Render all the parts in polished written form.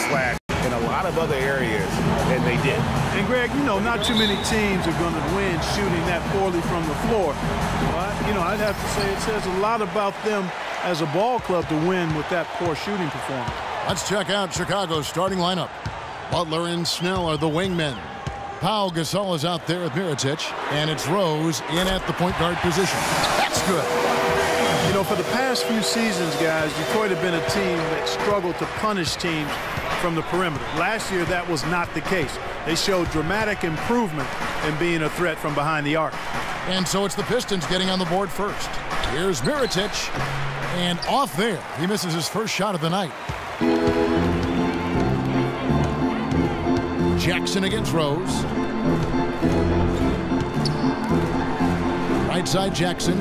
slack in a lot of other areas, and they did. And Greg, you know, not too many teams are going to win shooting that poorly from the floor. But, you know, I'd have to say it says a lot about them as a ball club to win with that poor shooting performance. Let's check out Chicago's starting lineup. Butler and Snell are the wingmen. Pau Gasol is out there with Mirotic, and it's Rose in at the point guard position. That's good. You know, for the past few seasons, guys, Detroit have been a team that struggled to punish teams from the perimeter. Last year, that was not the case. They showed dramatic improvement in being a threat from behind the arc. And so it's the Pistons getting on the board first. Here's Mirotic, and off there. He misses his first shot of the night. Jackson against Rose. Right side Jackson.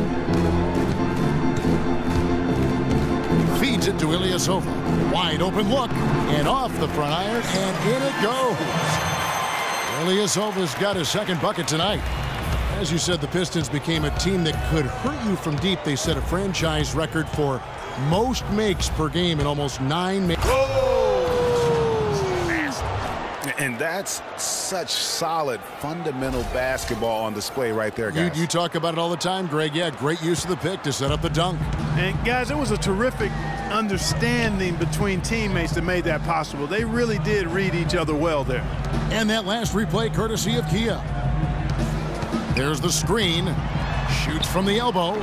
Feeds it to Ilyasova. Wide open look. And off the front iron. And in it goes. Ilyasova's got his second bucket tonight. As you said, the Pistons became a team that could hurt you from deep. They set a franchise record for most makes per game in almost 9 makes. And that's such solid, fundamental basketball on display right there, guys. You talk about it all the time, Greg. Yeah, great use of the pick to set up the dunk. And, guys, it was a terrific understanding between teammates that made that possible. They really did read each other well there. And that last replay courtesy of Kia. There's the screen. Shoots from the elbow.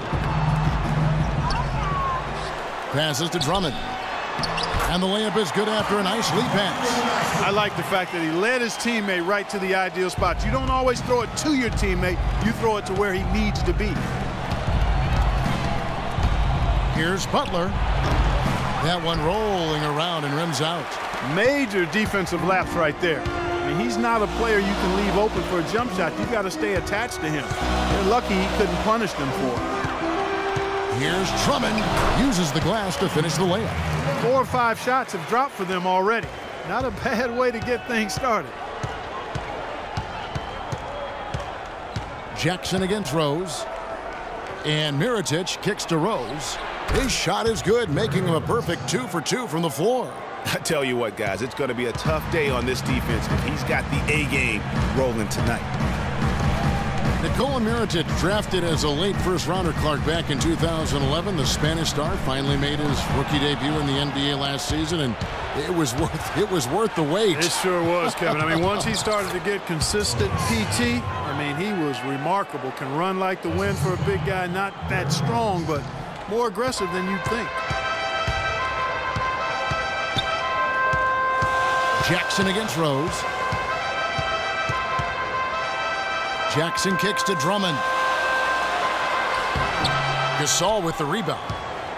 Passes to Drummond. And the layup is good after a nice lead pass. I like the fact that he led his teammate right to the ideal spot. You don't always throw it to your teammate. You throw it to where he needs to be. Here's Butler. That one rolling around and rims out. Major defensive lapse right there. I mean, he's not a player you can leave open for a jump shot. You've got to stay attached to him. They're lucky he couldn't punish them for it. Here's Drummond. Uses the glass to finish the layup. 4 or 5 shots have dropped for them already. Not a bad way to get things started. Jackson against Rose. And Mirotic kicks to Rose. His shot is good, making him a perfect 2 for 2 from the floor. I tell you what, guys, it's going to be a tough day on this defense if he's got the A game rolling tonight. Nikola Mirotic, drafted as a late first-rounder, Clark, back in 2011. The Spanish star finally made his rookie debut in the NBA last season, and it was worth the wait. It sure was, Kevin. I mean, once he started to get consistent PT, I mean, he was remarkable. Can run like the wind for a big guy, not that strong, but more aggressive than you'd think. Jackson against Rose. Jackson kicks to Drummond. Gasol with the rebound.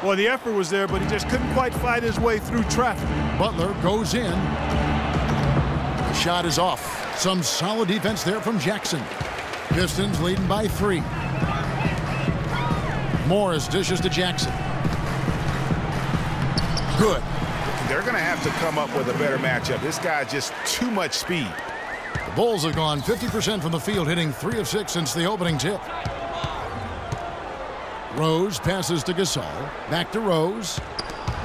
Well, the effort was there, but he just couldn't quite fight his way through traffic. Butler goes in. The shot is off. Some solid defense there from Jackson. Pistons leading by 3. Morris dishes to Jackson. Good. They're going to have to come up with a better matchup. This guy's just too much speed. The Bulls have gone 50% from the field, hitting 3 of 6 since the opening tip. Rose passes to Gasol. Back to Rose.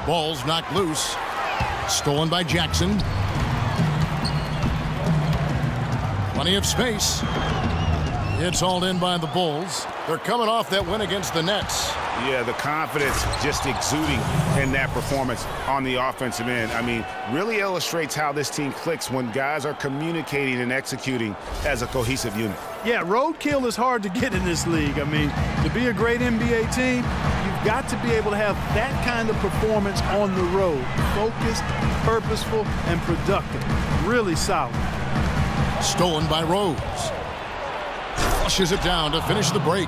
Ball's knocked loose. Stolen by Jackson. Plenty of space. It's hauled in by the Bulls. They're coming off that win against the Nets. Yeah, the confidence just exuding in that performance on the offensive end. I mean, really illustrates how this team clicks when guys are communicating and executing as a cohesive unit. Yeah, roadkill is hard to get in this league. I mean, to be a great NBA team, you've got to be able to have that kind of performance on the road. Focused, purposeful, and productive. Really solid. Stolen by Rose. Flushes it down to finish the break.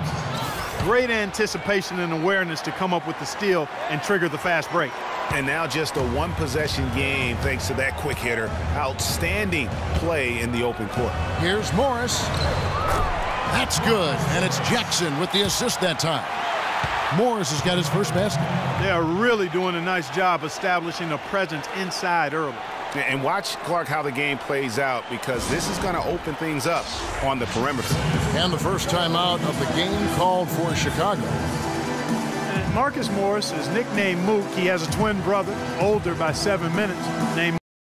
Great anticipation and awareness to come up with the steal and trigger the fast break. And now just a one-possession game thanks to that quick hitter. Outstanding play in the open court. Here's Morris. That's good. And it's Jackson with the assist that time. Morris has got his first basket. They are really doing a nice job establishing a presence inside early. And watch, Clark, how the game plays out, because this is going to open things up on the perimeter. And the first time out of the game called for Chicago. And Marcus Morris is nicknamed Mook. He has a twin brother, older by 7 minutes, named